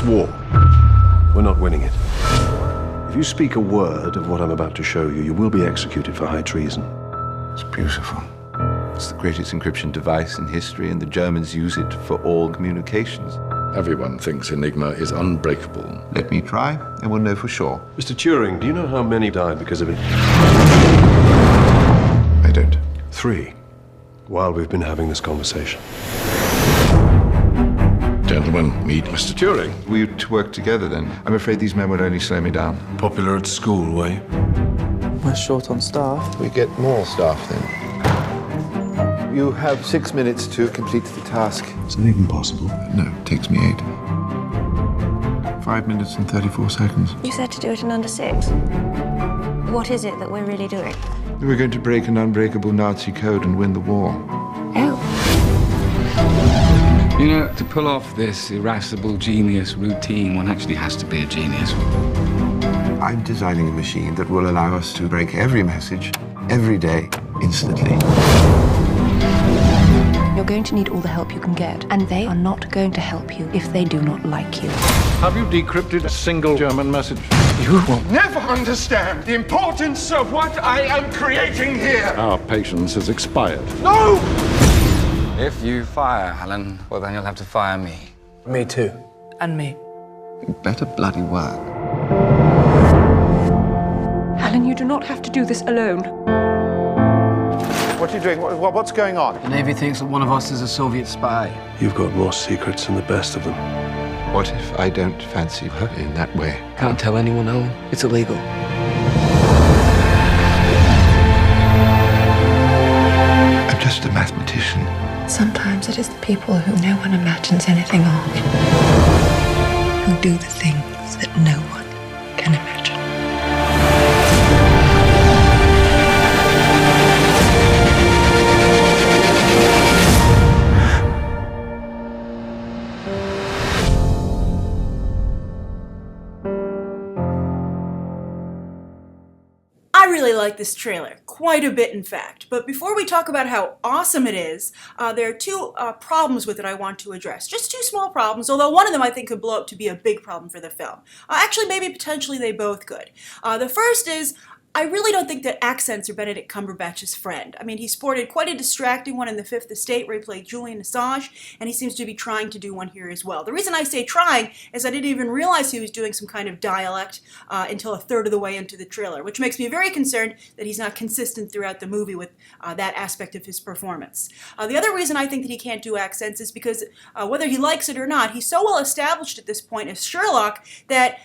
war. We're not winning it. If you speak a word of what I'm about to show you, you will be executed for high treason. It's beautiful. It's the greatest encryption device in history, and the Germans use it for all communications. Everyone thinks Enigma is unbreakable. Let me try, and we'll know for sure. Mr. Turing, do you know how many died because of it? I don't. 3. While we've been having this conversation. Gentlemen, meet Mr. Turing. We used to work together then. I'm afraid these men would only slow me down. Popular at school, were you? We're short on staff. We get more staff then. You have 6 minutes to complete the task. Is that even possible? No, it takes me 8. 5 minutes and 34 seconds. You said to do it in under 6. What is it that we're really doing? We're going to break an unbreakable Nazi code and win the war. Oh. You know, to pull off this irascible genius routine, one actually has to be a genius. I'm designing a machine that will allow us to break every message, every day, instantly. You're going to need all the help you can get, and they are not going to help you if they do not like you. Have you decrypted a single German message? You won't. Never understand the importance of what I am creating here. Our patience has expired. No! If you fire Alan, well, then you'll have to fire me. Me too. And me. You better bloody work. Alan, you do not have to do this alone. What are you doing? What's going on? The Navy thinks that one of us is a Soviet spy. You've got more secrets than the best of them. What if I don't fancy her in that way? Can't tell anyone, Alan. It's illegal. I'm just a mathematician. Sometimes it is the people who no one imagines anything of who do the things that no one can imagine. I really like this trailer, quite a bit in fact. But before we talk about how awesome it is, there are 2 problems with it I want to address. Just 2 small problems, although one of them I think could blow up to be a big problem for the film. Actually, maybe potentially they both could. The first is, I really don't think that accents are Benedict Cumberbatch's friend. I mean, he sported quite a distracting one in The Fifth Estate where he played Julian Assange, and he seems to be trying to do one here as well. The reason I say trying is I didn't even realize he was doing some kind of dialect until a third of the way into the trailer, which makes me very concerned that he's not consistent throughout the movie with that aspect of his performance. The other reason I think that he can't do accents is because whether he likes it or not, he's so well established at this point as Sherlock that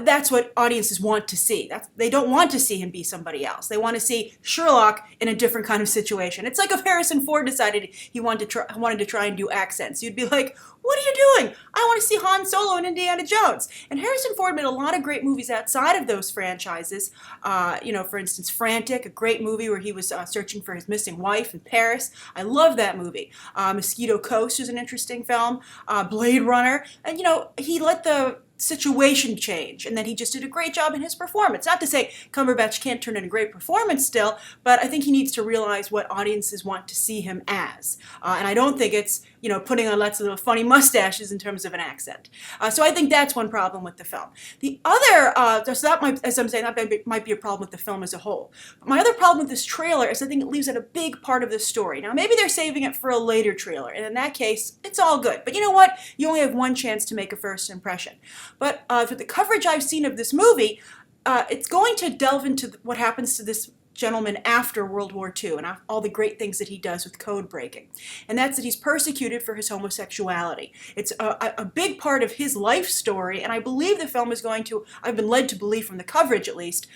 that's what audiences want to see. They don't want to see him be somebody else. They want to see Sherlock in a different kind of situation. It's like if Harrison Ford decided he wanted to try and do accents. You'd be like, what are you doing? I want to see Han Solo and Indiana Jones. And Harrison Ford made a lot of great movies outside of those franchises. For instance, Frantic, a great movie where he was searching for his missing wife in Paris. I love that movie. Mosquito Coast is an interesting film. Blade Runner. And, he let the situation change, and then he just did a great job in his performance. Not to say Cumberbatch can't turn in a great performance still, but I think he needs to realize what audiences want to see him as. And I don't think it's, putting on lots of little funny mustaches in terms of an accent. So I think that's one problem with the film. The other, so that might, as I'm saying, that might be a problem with the film as a whole. But my other problem with this trailer is I think it leaves out a big part of the story. Now, maybe they're saving it for a later trailer, and in that case, it's all good. But you know what? You only have one chance to make a first impression. But for the coverage I've seen of this movie, it's going to delve into what happens to this gentleman after World War II and all the great things that he does with code breaking. And that's that he's persecuted for his homosexuality. It's a big part of his life story, and I believe the film is going to, I've been led to believe from the coverage at least,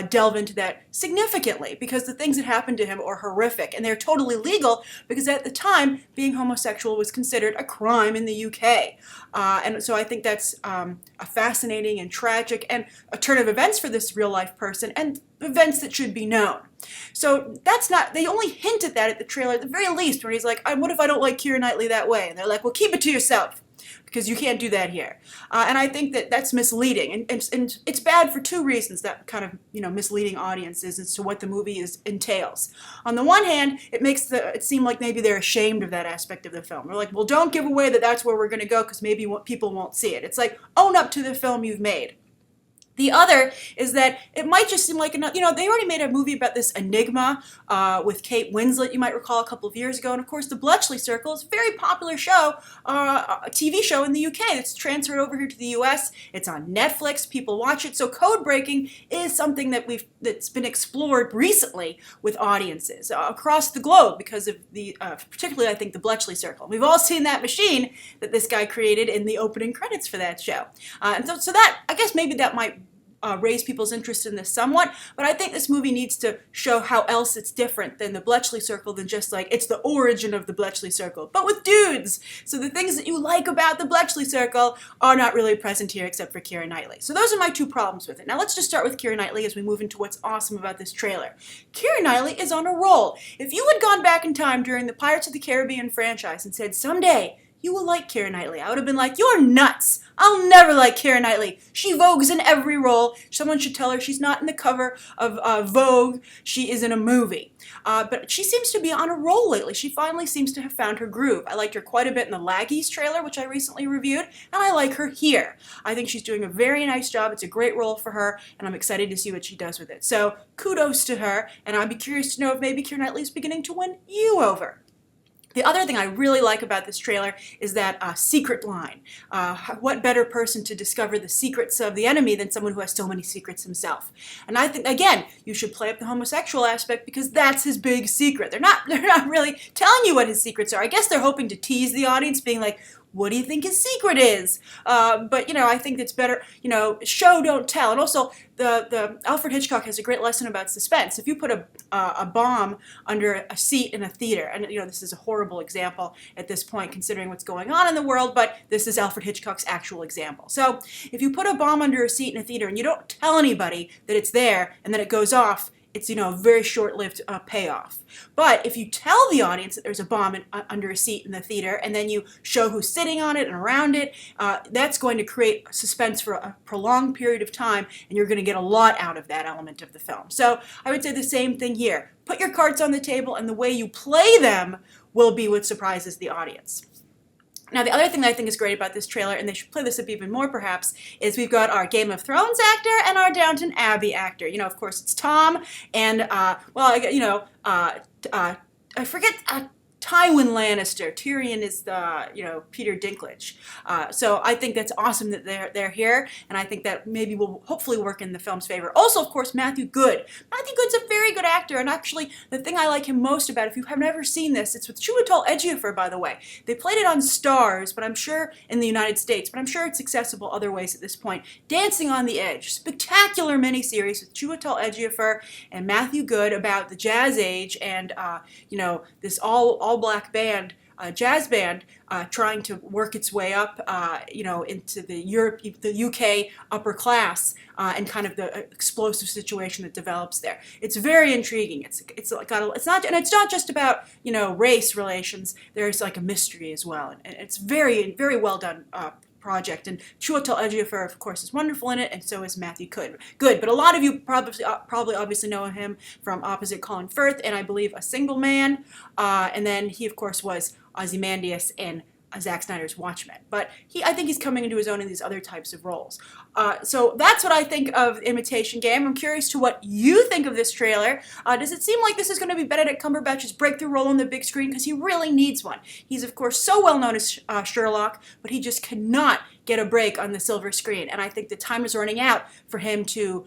delve into that significantly, because the things that happened to him are horrific, and they're totally legal because at the time, being homosexual was considered a crime in the UK. And so I think that's a fascinating and tragic and a turn of events for this real-life person, and events that should be known. So that's not, they only hint at that at the trailer at the very least, where he's like, what if I don't like Keira Knightley that way? And they're like, well, keep it to yourself. because you can't do that here. And I think that that's misleading, and it's bad for two reasons, that kind of, misleading audiences as to what the movie entails. On the one hand, it makes it seem like maybe they're ashamed of that aspect of the film. They're like, well, don't give away that that's where we're going to go because maybe people won't see it. It's like, own up to the film you've made. The other is that it might just seem like, they already made a movie about this enigma with Kate Winslet, you might recall, a couple of years ago. And of course, The Bletchley Circle is a very popular show, a TV show in the UK. It's transferred over here to the US. It's on Netflix. People watch it. So code breaking is something that's been explored recently with audiences across the globe because of particularly, I think, The Bletchley Circle. We've all seen that machine that this guy created in the opening credits for that show. And so that, I guess maybe that might raise people's interest in this somewhat, but I think this movie needs to show how else it's different than the Bletchley Circle, than just like, it's the origin of the Bletchley Circle, but with dudes! So the things that you like about the Bletchley Circle are not really present here except for Keira Knightley. So those are my two problems with it. Now let's just start with Keira Knightley as we move into what's awesome about this trailer. Keira Knightley is on a roll. If you had gone back in time during the Pirates of the Caribbean franchise and said, someday, you will like Keira Knightley, I would have been like, you're nuts. I'll never like Keira Knightley. She vogues in every role. Someone should tell her she's not in the cover of Vogue. She is in a movie. But she seems to be on a roll lately. She finally seems to have found her groove. I liked her quite a bit in the Laggies trailer, which I recently reviewed, and I like her here. I think she's doing a very nice job. It's a great role for her, and I'm excited to see what she does with it. So kudos to her, and I'd be curious to know if maybe Keira Knightley is beginning to win you over. The other thing I really like about this trailer is that secret line. What better person to discover the secrets of the enemy than someone who has so many secrets himself? And I think, again, you should play up the homosexual aspect because that's his big secret. They're not really telling you what his secrets are. I guess they're hoping to tease the audience, being like, what do you think his secret is? But, I think it's better, show, don't tell. And also, the Alfred Hitchcock has a great lesson about suspense. If you put a bomb under a seat in a theater, and, this is a horrible example at this point considering what's going on in the world, but this is Alfred Hitchcock's actual example. So if you put a bomb under a seat in a theater and you don't tell anybody that it's there and then it goes off, it's, a very short-lived payoff. But if you tell the audience that there's a bomb under a seat in the theater and then you show who's sitting on it and around it, that's going to create suspense for a prolonged period of time, and you're going to get a lot out of that element of the film. So I would say the same thing here. Put your cards on the table, and the way you play them will be what surprises the audience. Now, the other thing that I think is great about this trailer, and they should play this up even more perhaps, is we've got our Game of Thrones actor and our Downton Abbey actor. Of course, it's Tom and, I forget, Tywin Lannister. Tyrion is the, Peter Dinklage. So I think that's awesome that they're here, and I think that maybe will hopefully work in the film's favor. Also, of course, Matthew Goode. Matthew Goode's a very good actor, and actually, the thing I like him most about, if you have never seen this, it's with Chiwetel Ejiofor, by the way. They played it on Starz, but I'm sure in the United States, but I'm sure it's accessible other ways at this point. Dancing on the Edge, spectacular miniseries with Chiwetel Ejiofor and Matthew Goode about the Jazz Age and this all-black band, jazz band, trying to work its way up, into the UK upper class, and kind of the explosive situation that develops there. It's very intriguing. It's not just about race relations. There's like a mystery as well, and it's very, very well done. Project, and Chiwetel Ejiofor, of course, is wonderful in it, and so is Matthew Goode. But a lot of you probably obviously know him from opposite Colin Firth, and I believe A Single Man, and then he, of course, was Ozymandias in Zack Snyder's Watchmen. But I think he's coming into his own in these other types of roles. So that's what I think of Imitation Game. I'm curious to what you think of this trailer. Does it seem like this is going to be Benedict Cumberbatch's breakthrough role on the big screen? Because he really needs one. He's, of course, so well known as Sherlock, but he just cannot get a break on the silver screen. And I think the time is running out for him to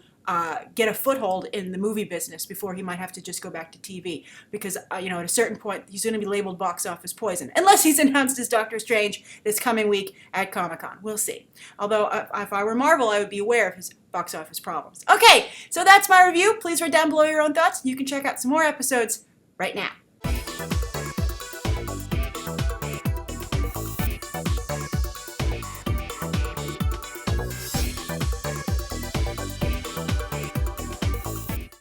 get a foothold in the movie business before he might have to just go back to TV. Because, at a certain point, he's going to be labeled box office poison. Unless he's announced as Doctor Strange this coming week at Comic-Con. We'll see. Although, if I were Marvel, I would be aware of his box office problems. Okay, so that's my review. Please write down below your own thoughts. You can check out some more episodes right now.